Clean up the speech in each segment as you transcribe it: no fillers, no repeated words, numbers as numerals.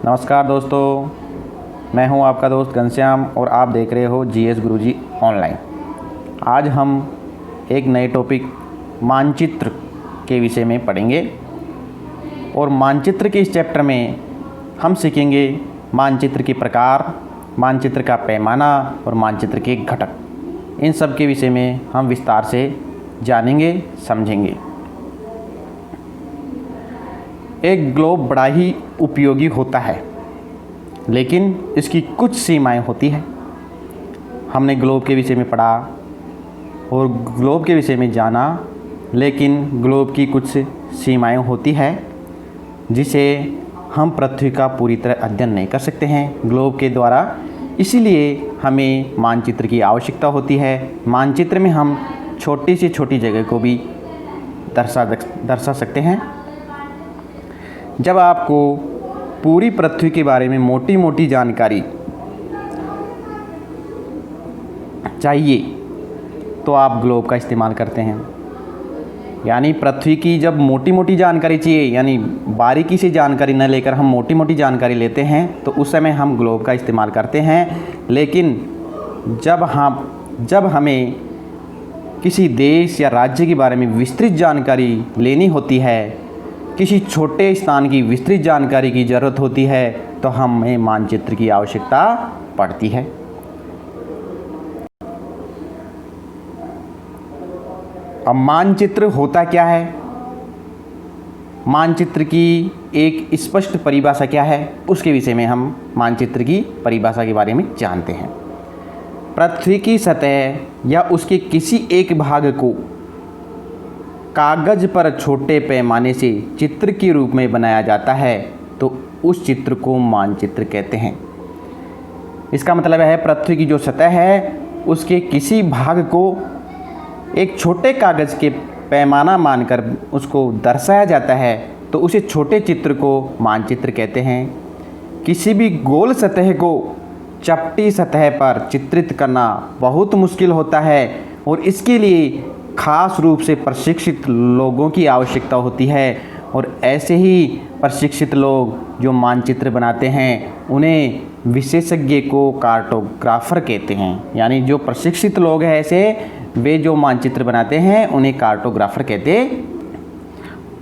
नमस्कार दोस्तों, मैं हूं आपका दोस्त घनश्याम और आप देख रहे हो जीएस गुरुजी ऑनलाइन। आज हम एक नए टॉपिक मानचित्र के विषय में पढ़ेंगे और मानचित्र के इस चैप्टर में हम सीखेंगे मानचित्र के प्रकार, मानचित्र का पैमाना और मानचित्र के घटक। इन सब के विषय में हम विस्तार से जानेंगे, समझेंगे। एक ग्लोब बड़ा ही उपयोगी होता है, लेकिन इसकी कुछ सीमाएं होती हैं। हमने ग्लोब के विषय में पढ़ा और ग्लोब के विषय में जाना, लेकिन ग्लोब की कुछ सीमाएं होती है जिसे हम पृथ्वी का पूरी तरह अध्ययन नहीं कर सकते हैं ग्लोब के द्वारा। इसीलिए हमें मानचित्र की आवश्यकता होती है। मानचित्र में हम छोटी से छोटी जगह को भी दर्शा सकते हैं। जब आपको पूरी पृथ्वी के बारे में मोटी मोटी जानकारी चाहिए तो आप ग्लोब का इस्तेमाल करते हैं। यानी पृथ्वी की जब मोटी मोटी जानकारी चाहिए, यानी बारीकी से जानकारी न लेकर हम मोटी मोटी जानकारी लेते हैं, तो उस समय हम ग्लोब का इस्तेमाल करते हैं। लेकिन जब हमें किसी देश या राज्य के बारे में विस्तृत जानकारी लेनी होती है, किसी छोटे स्थान की विस्तृत जानकारी की ज़रूरत होती है, तो हमें मानचित्र की आवश्यकता पड़ती है। अब मानचित्र होता क्या है, मानचित्र की एक स्पष्ट परिभाषा क्या है, उसके विषय में हम मानचित्र की परिभाषा के बारे में जानते हैं। पृथ्वी की सतह या उसके किसी एक भाग को कागज़ पर छोटे पैमाने से चित्र के रूप में बनाया जाता है तो उस चित्र को मानचित्र कहते हैं। इसका मतलब है पृथ्वी की जो सतह है उसके किसी भाग को एक छोटे कागज़ के पैमाना मानकर उसको दर्शाया जाता है तो उसे छोटे चित्र को मानचित्र कहते हैं। किसी भी गोल सतह को चपटी सतह पर चित्रित करना बहुत मुश्किल होता है और इसके लिए खास रूप से प्रशिक्षित लोगों की आवश्यकता होती है। और ऐसे ही प्रशिक्षित लोग जो मानचित्र बनाते हैं उन्हें विशेषज्ञ को कार्टोग्राफर कहते हैं। यानी जो प्रशिक्षित लोग हैं ऐसे, वे जो मानचित्र बनाते हैं उन्हें कार्टोग्राफर कहते।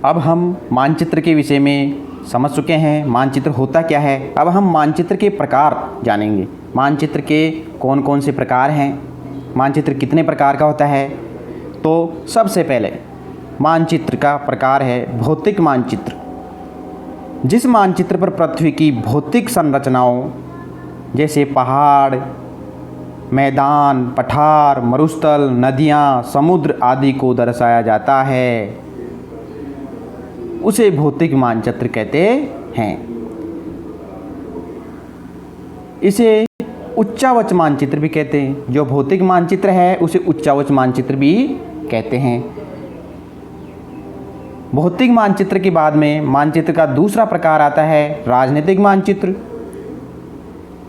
अब हम मानचित्र के विषय में समझ चुके हैं मानचित्र होता क्या है। अब हम मानचित्र के प्रकार जानेंगे। मानचित्र के कौन कौन से प्रकार हैं, मानचित्र कितने प्रकार का होता है। तो सबसे पहले मानचित्र का प्रकार है भौतिक मानचित्र। जिस मानचित्र पर पृथ्वी की भौतिक संरचनाओं जैसे पहाड़, मैदान, पठार, मरुस्थल, नदियाँ, समुद्र आदि को दर्शाया जाता है उसे भौतिक मानचित्र कहते हैं। इसे उच्चावच मानचित्र भी कहते हैं। जो भौतिक मानचित्र है उसे उच्चावच मानचित्र भी कहते हैं। भौतिक मानचित्र के बाद में मानचित्र का दूसरा प्रकार आता है राजनीतिक मानचित्र।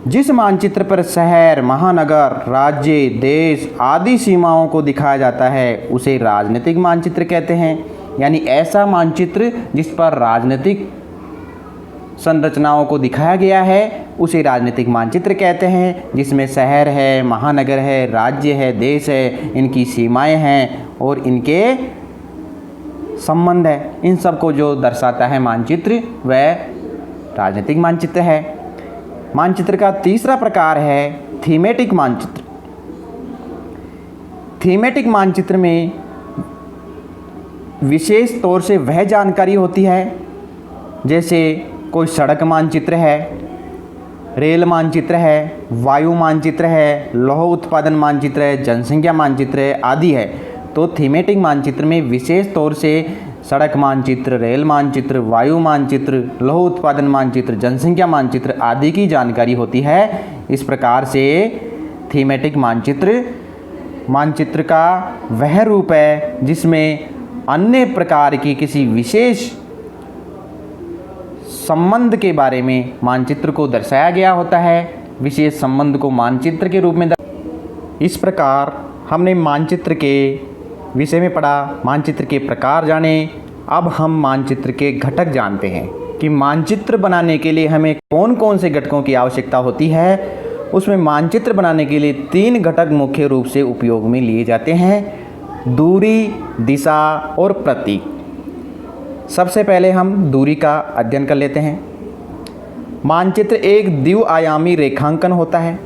जिस मानचित्र पर शहर, महानगर, राज्य, देश आदि सीमाओं को दिखाया जाता है उसे राजनीतिक मानचित्र कहते हैं। यानी ऐसा मानचित्र जिस पर राजनीतिक संरचनाओं को दिखाया गया है उसे राजनीतिक मानचित्र कहते हैं। जिसमें शहर है, महानगर है, राज्य है, देश है, इनकी सीमाएं हैं और इनके संबंध है, इन सब को जो दर्शाता है मानचित्र वह राजनीतिक मानचित्र है। मानचित्र का तीसरा प्रकार है थीमेटिक मानचित्र। थीमेटिक मानचित्र में विशेष तौर से वह जानकारी होती है जैसे कोई सड़क मानचित्र है, रेल मानचित्र है, वायु मानचित्र है, लौह उत्पादन मानचित्र है, जनसंख्या मानचित्र है आदि है। तो थीमेटिक मानचित्र में विशेष तौर से सड़क मानचित्र, रेल मानचित्र, वायु मानचित्र, लौह उत्पादन मानचित्र, जनसंख्या मानचित्र आदि की जानकारी होती है। इस प्रकार से थीमेटिक मानचित्र का वह रूप है जिसमें अन्य प्रकार की किसी विशेष संबंध के बारे में मानचित्र को दर्शाया गया होता है। विशेष संबंध को मानचित्र के रूप में इस प्रकार हमने मानचित्र के विषय में पढ़ा, मानचित्र के प्रकार जाने। अब हम मानचित्र के घटक जानते हैं। कि मानचित्र बनाने के लिए हमें कौन कौन से घटकों की आवश्यकता होती है, उसमें मानचित्र बनाने के लिए 3 घटक मुख्य रूप से उपयोग में लिए जाते हैं: दूरी, दिशा और प्रतीक। सबसे पहले हम दूरी का अध्ययन कर लेते हैं। मानचित्र एक द्विआयामी रेखांकन होता है।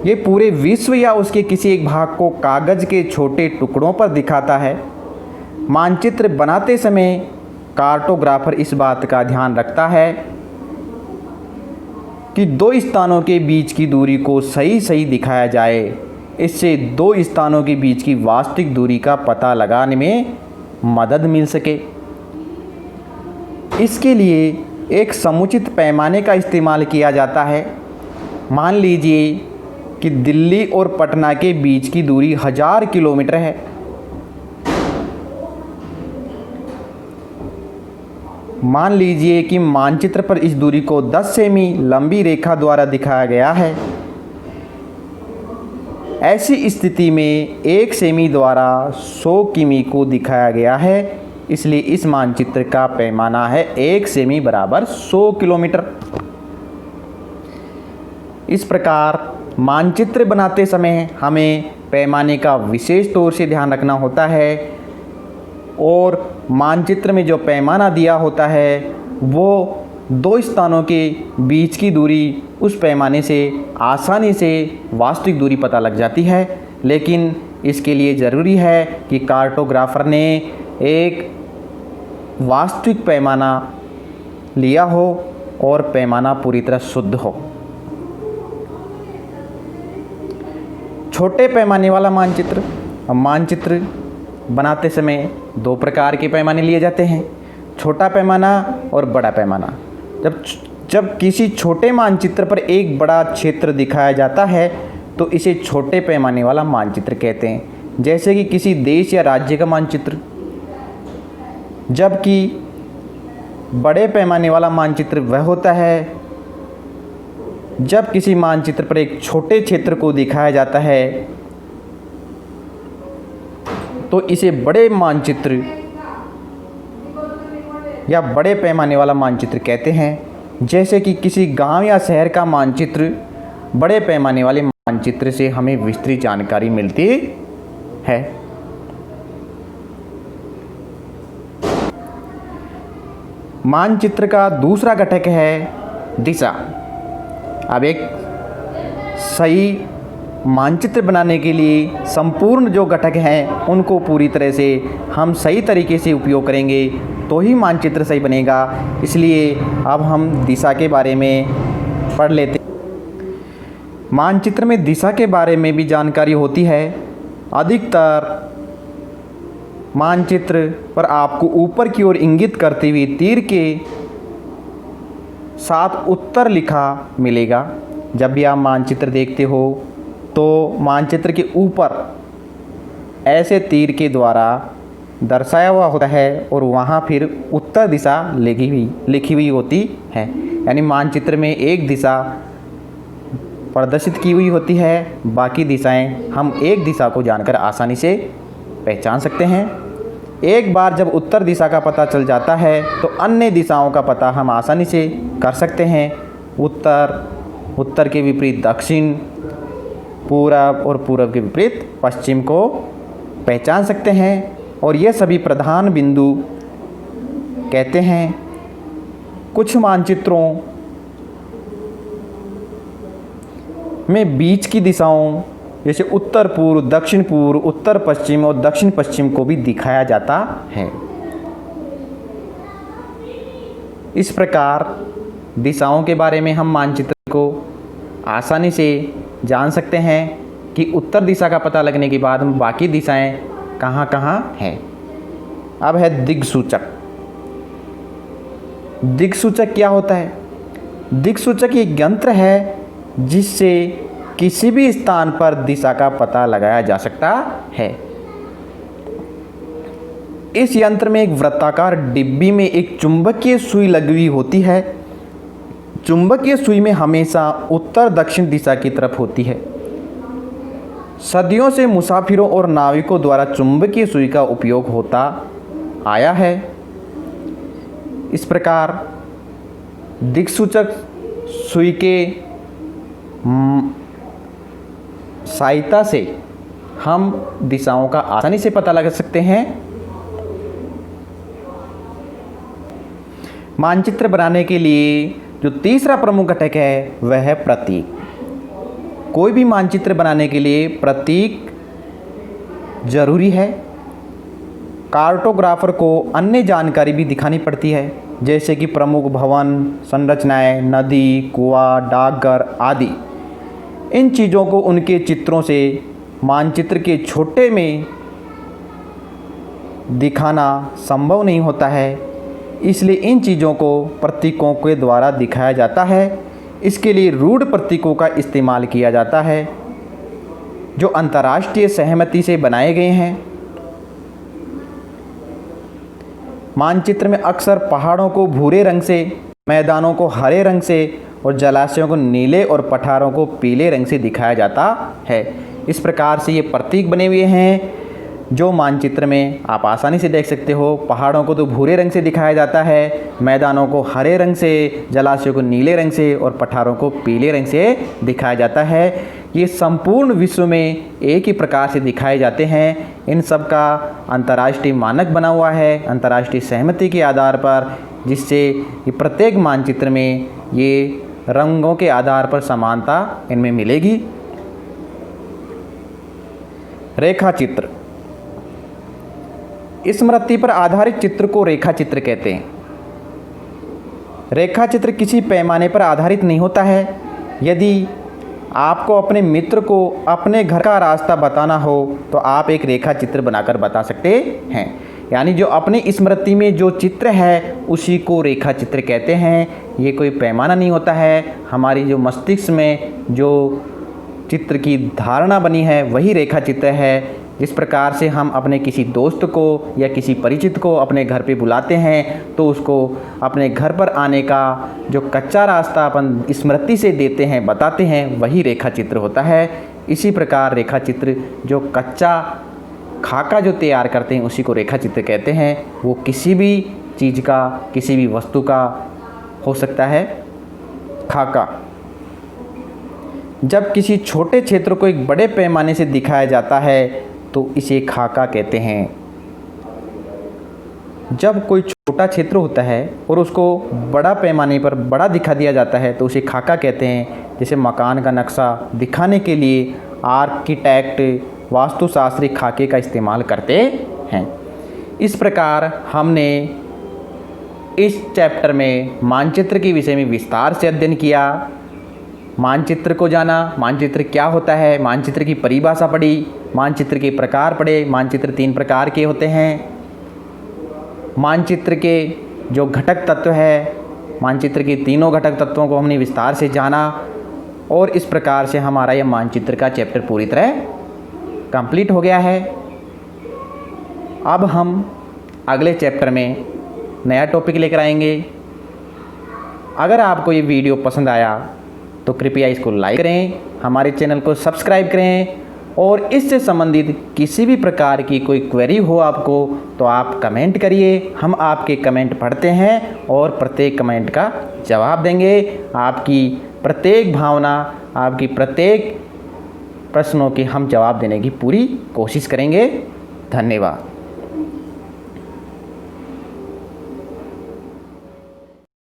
ये पूरे विश्व या उसके किसी एक भाग को कागज के छोटे टुकड़ों पर दिखाता है। मानचित्र बनाते समय कार्टोग्राफर इस बात का ध्यान रखता है कि 2 स्थानों के बीच की दूरी को सही सही दिखाया जाए। इससे 2 स्थानों के बीच की वास्तविक दूरी का पता लगाने में मदद मिल सके। इसके लिए एक समुचित पैमाने का इस्तेमाल किया जाता है। मान लीजिए कि दिल्ली और पटना के बीच की दूरी 1000 किलोमीटर है। मान लीजिए कि मानचित्र पर इस दूरी को 10 सेमी लंबी रेखा द्वारा दिखाया गया है। ऐसी स्थिति में 1 सेमी द्वारा 100 किमी को दिखाया गया है, इसलिए इस मानचित्र का पैमाना है 1 सेमी बराबर 100 किलोमीटर। इस प्रकार मानचित्र बनाते समय हमें पैमाने का विशेष तौर से ध्यान रखना होता है और मानचित्र में जो पैमाना दिया होता है वो 2 स्थानों के बीच की दूरी उस पैमाने से आसानी से वास्तविक दूरी पता लग जाती है। लेकिन इसके लिए ज़रूरी है कि कार्टोग्राफर ने एक वास्तविक पैमाना लिया हो और पैमाना पूरी तरह शुद्ध हो। छोटे पैमाने वाला मानचित्र। मानचित्र बनाते समय 2 प्रकार के पैमाने लिए जाते हैं: छोटा पैमाना और बड़ा पैमाना। जब किसी छोटे मानचित्र पर एक बड़ा क्षेत्र दिखाया जाता है तो इसे छोटे पैमाने वाला मानचित्र कहते हैं, जैसे कि किसी देश या राज्य का मानचित्र। जबकि बड़े पैमाने वाला मानचित्र वह होता है जब किसी मानचित्र पर एक छोटे क्षेत्र को दिखाया जाता है तो इसे बड़े मानचित्र या बड़े पैमाने वाला मानचित्र कहते हैं। जैसे कि किसी गांव या शहर का मानचित्र बड़े पैमाने वाले मानचित्र से हमें विस्तृत जानकारी मिलती है। मानचित्र का दूसरा घटक है दिशा। अब एक सही मानचित्र बनाने के लिए संपूर्ण जो घटक हैं उनको पूरी तरह से हम सही तरीके से उपयोग करेंगे तो ही मानचित्र सही बनेगा। इसलिए अब हम दिशा के बारे में पढ़ लेते हैं। मानचित्र में दिशा के बारे में भी जानकारी होती है। अधिकतर मानचित्र पर आपको ऊपर की ओर इंगित करते हुए तीर के साथ उत्तर लिखा मिलेगा। जब भी आप मानचित्र देखते हो तो मानचित्र के ऊपर ऐसे तीर के द्वारा दर्शाया हुआ होता है और वहाँ फिर उत्तर दिशा लिखी हुई होती है। यानी मानचित्र में एक दिशा प्रदर्शित की हुई होती है, बाकी दिशाएं हम एक दिशा को जानकर आसानी से पहचान सकते हैं। एक बार जब उत्तर दिशा का पता चल जाता है तो अन्य दिशाओं का पता हम आसानी से कर सकते हैं। उत्तर के विपरीत दक्षिण, पूरब और पूरब के विपरीत पश्चिम को पहचान सकते हैं। और ये सभी प्रधान बिंदु कहते हैं। कुछ मानचित्रों में बीच की दिशाओं जैसे उत्तर पूर्व, दक्षिण पूर्व, उत्तर पश्चिम और दक्षिण पश्चिम को भी दिखाया जाता है। इस प्रकार दिशाओं के बारे में हम मानचित्र को आसानी से जान सकते हैं कि उत्तर दिशा का पता लगने के बाद हम बाकी दिशाएं कहाँ कहाँ हैं। अब है दिक्सूचक। दिक्सूचक क्या होता है? दिक्सूचक एक यंत्र है जिससे किसी भी स्थान पर दिशा का पता लगाया जा सकता है। इस यंत्र में एक वृत्ताकार डिब्बी में एक चुंबकीय सुई लगी हुई होती है। चुंबकीय सुई में हमेशा उत्तर दक्षिण दिशा की तरफ होती है। सदियों से मुसाफिरों और नाविकों द्वारा चुंबकीय सुई का उपयोग होता आया है। इस प्रकार दिक्सूचक सुई के सहायता से हम दिशाओं का आसानी से पता लगा सकते हैं। मानचित्र बनाने के लिए जो तीसरा प्रमुख घटक है वह है प्रतीक। कोई भी मानचित्र बनाने के लिए प्रतीक जरूरी है। कार्टोग्राफर को अन्य जानकारी भी दिखानी पड़ती है, जैसे कि प्रमुख भवन, संरचनाएं, नदी, कुआं, डाकघर आदि। इन चीज़ों को उनके चित्रों से मानचित्र के छोटे में दिखाना संभव नहीं होता है, इसलिए इन चीज़ों को प्रतीकों के द्वारा दिखाया जाता है। इसके लिए रूढ़ प्रतीकों का इस्तेमाल किया जाता है जो अंतर्राष्ट्रीय सहमति से बनाए गए हैं। मानचित्र में अक्सर पहाड़ों को भूरे रंग से, मैदानों को हरे रंग से और जलाशयों को नीले और पठारों को पीले रंग से दिखाया जाता है। इस प्रकार से ये प्रतीक बने हुए हैं जो मानचित्र में आप आसानी से देख सकते हो। पहाड़ों को तो भूरे रंग से दिखाया जाता है, मैदानों को हरे रंग से, जलाशयों को नीले रंग से और पठारों को पीले रंग से दिखाया जाता है। ये संपूर्ण विश्व में एक ही प्रकार से दिखाए जाते हैं। इन सब का अंतर्राष्ट्रीय मानक बना हुआ है, अंतर्राष्ट्रीय सहमति के आधार पर, जिससे ये प्रत्येक मानचित्र में ये रंगों के आधार पर समानता इनमें मिलेगी। रेखा चित्र। स्मृति पर आधारित चित्र को रेखा चित्र कहते हैं। रेखा चित्र किसी पैमाने पर आधारित नहीं होता है। यदि आपको अपने मित्र को अपने घर का रास्ता बताना हो तो आप एक रेखा चित्र बनाकर बता सकते हैं। यानी जो अपनी स्मृति में जो चित्र है उसी को रेखा चित्र कहते हैं। ये कोई पैमाना नहीं होता है। हमारी जो मस्तिष्क में जो चित्र की धारणा बनी है वही रेखा चित्र है। जिस प्रकार से हम अपने किसी दोस्त को या किसी परिचित को अपने घर पे बुलाते हैं तो उसको अपने घर पर आने का जो कच्चा रास्ता अपन स्मृति से देते हैं, बताते हैं, वही रेखा चित्र होता है। इसी प्रकार रेखा चित्र जो कच्चा खाका जो तैयार करते हैं उसी को रेखा चित्र कहते हैं। वो किसी भी चीज़ का, किसी भी वस्तु का हो सकता है खाका। जब किसी छोटे क्षेत्र को एक बड़े पैमाने से दिखाया जाता है तो इसे खाका कहते हैं। जब कोई छोटा क्षेत्र होता है और उसको बड़ा पैमाने पर बड़ा दिखा दिया जाता है तो उसे खाका कहते हैं। जैसे मकान का नक्शा दिखाने के लिए आर्किटेक्ट, वास्तुशास्त्री खाके का इस्तेमाल करते हैं। इस प्रकार हमने इस चैप्टर में मानचित्र के विषय में विस्तार से अध्ययन किया। मानचित्र को जाना, मानचित्र क्या होता है, मानचित्र की परिभाषा पढ़ी, मानचित्र के प्रकार पढ़े। मानचित्र 3 प्रकार के होते हैं। मानचित्र के जो घटक तत्व है, मानचित्र के तीनों घटक तत्वों को हमने विस्तार से जाना और इस प्रकार से हमारा यह मानचित्र का चैप्टर पूरी तरह कंप्लीट हो गया है। अब हम अगले चैप्टर में नया टॉपिक लेकर आएंगे। अगर आपको ये वीडियो पसंद आया तो कृपया इसको लाइक करें, हमारे चैनल को सब्सक्राइब करें और इससे संबंधित किसी भी प्रकार की कोई क्वेरी हो आपको तो आप कमेंट करिए। हम आपके कमेंट पढ़ते हैं और प्रत्येक कमेंट का जवाब देंगे। आपकी प्रत्येक भावना, आपकी प्रत्येक प्रश्नों के हम जवाब देने की पूरी कोशिश करेंगे। धन्यवाद।